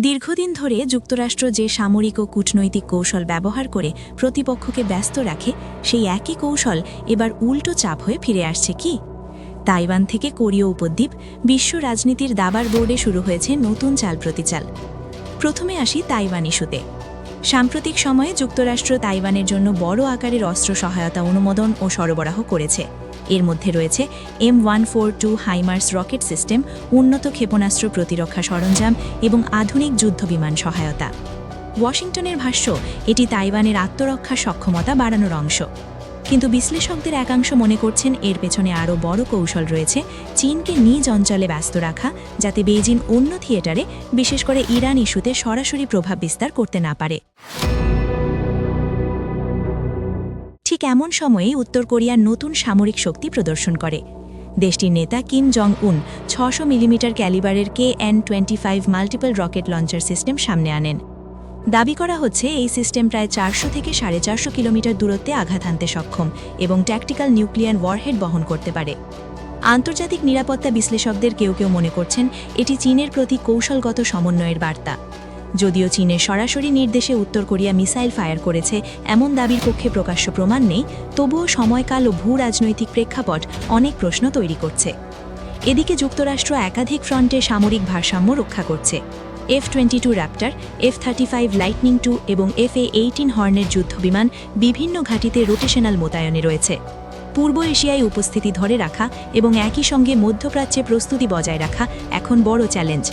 দীর্ঘদিন ধরে যুক্তরাষ্ট্র যে সামরিক ও কূটনৈতিক কৌশল ব্যবহার করে প্রতিপক্ষকে ব্যস্ত রাখে সেই একই কৌশল এবার উল্টো চাপ হয়ে ফিরে আসছে কি? তাইওয়ান থেকে কোরীয় উপদ্বীপ বিশ্ব রাজনীতির দাবার বোর্ডে শুরু হয়েছে নতুন চাল প্রতিচাল। প্রথমে আসি তাইওয়ান ইস্যুতে। সাম্প্রতিক সময়ে যুক্তরাষ্ট্র তাইওয়ানের জন্য বড় আকারের অস্ত্র সহায়তা অনুমোদন ও সরবরাহ করেছে। এর মধ্যে রয়েছে M142 হাইমার্স রকেট সিস্টেম, উন্নত ক্ষেপণাস্ত্র প্রতিরক্ষা সরঞ্জাম এবং আধুনিক যুদ্ধবিমান সহায়তা। ওয়াশিংটনের ভাষ্য, এটি তাইওয়ানের আত্মরক্ষা সক্ষমতা বাড়ানোর অংশ। কিন্তু বিশ্লেষকদের একাংশ মনে করছেন এর পেছনে আরও বড় কৌশল রয়েছে, চীনকে নিজ অঞ্চলে ব্যস্ত রাখা, যাতে বেইজিং অন্য থিয়েটারে, বিশেষ করে ইরান ইস্যুতে সরাসরি প্রভাব বিস্তার করতে না পারে। ঠিক এমন সময়েই উত্তর কোরিয়ার নতুন সামরিক শক্তি প্রদর্শন করে। দেশটির নেতা কিম জং উন 600 মিলিমিটার ক্যালিবারের KN-25 multiple rocket launcher system সামনে আনেন। দাবি করা হচ্ছে এই সিস্টেম প্রায় 400 থেকে 450 কিলোমিটার দূরত্বে আঘাত হানতে সক্ষম এবং ট্যাকটিক্যাল নিউক্লিয়ার ওয়ারহেড বহন করতে পারে। আন্তর্জাতিক নিরাপত্তা বিশ্লেষকদের কেউ কেউ মনে করছেন এটি চীনের প্রতি কৌশলগত সমন্বয়ের বার্তা। যদিও চীনের সরাসরি নির্দেশে উত্তর কোরিয়া মিসাইল ফায়ার করেছে এমন দাবির পক্ষে প্রকাশ্য প্রমাণ নেই, তবুও সময়কাল ও ভূ রাজনৈতিক প্রেক্ষাপট অনেক প্রশ্ন তৈরি করছে। এদিকে যুক্তরাষ্ট্র একাধিক ফ্রন্টে সামরিক ভারসাম্য রক্ষা করছে। F-22 Raptor, F-35 lightning II এবং FA-18 হর্নের যুদ্ধবিমান বিভিন্ন ঘাঁটিতে রোটেশনাল মোতায়েনে রয়েছে। পূর্ব এশিয়ায় উপস্থিতি ধরে রাখা এবং একই সঙ্গে মধ্যপ্রাচ্যে প্রস্তুতি বজায় রাখা এখন বড় চ্যালেঞ্জ।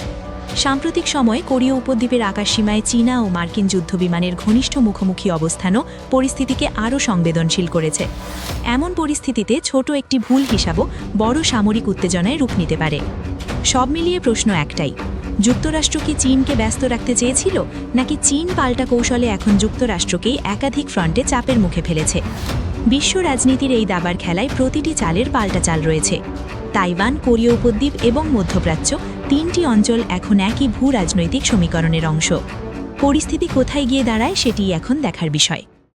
সাম্প্রতিক সময়ে কোরীয় উপদ্বীপের আকাশসীমায় চীনা ও মার্কিন যুদ্ধবিমানের ঘনিষ্ঠ মুখোমুখি অবস্থানও পরিস্থিতিকে আরও সংবেদনশীল করেছে। এমন পরিস্থিতিতে ছোট একটি ভুল হিসাবও বড় সামরিক উত্তেজনায় রূপ নিতে পারে। সব মিলিয়ে প্রশ্ন একটাই, যুক্তরাষ্ট্র কি চীনকে ব্যস্ত রাখতে চেয়েছিল, নাকি চীন পাল্টা কৌশলে এখন যুক্তরাষ্ট্রকেই একাধিক ফ্রন্টে চাপের মুখে ফেলেছে? বিশ্ব রাজনীতির এই দাবার খেলায় প্রতিটি চালের পাল্টা চাল রয়েছে। তাইওয়ান, কোরীয় উপদ্বীপ এবং মধ্যপ্রাচ্য, তিনটি অঞ্চল এখন একই ভূ রাজনৈতিক সমীকরণের অংশ। পরিস্থিতি কোথায় গিয়ে দাঁড়ায় সেটিই এখন দেখার বিষয়।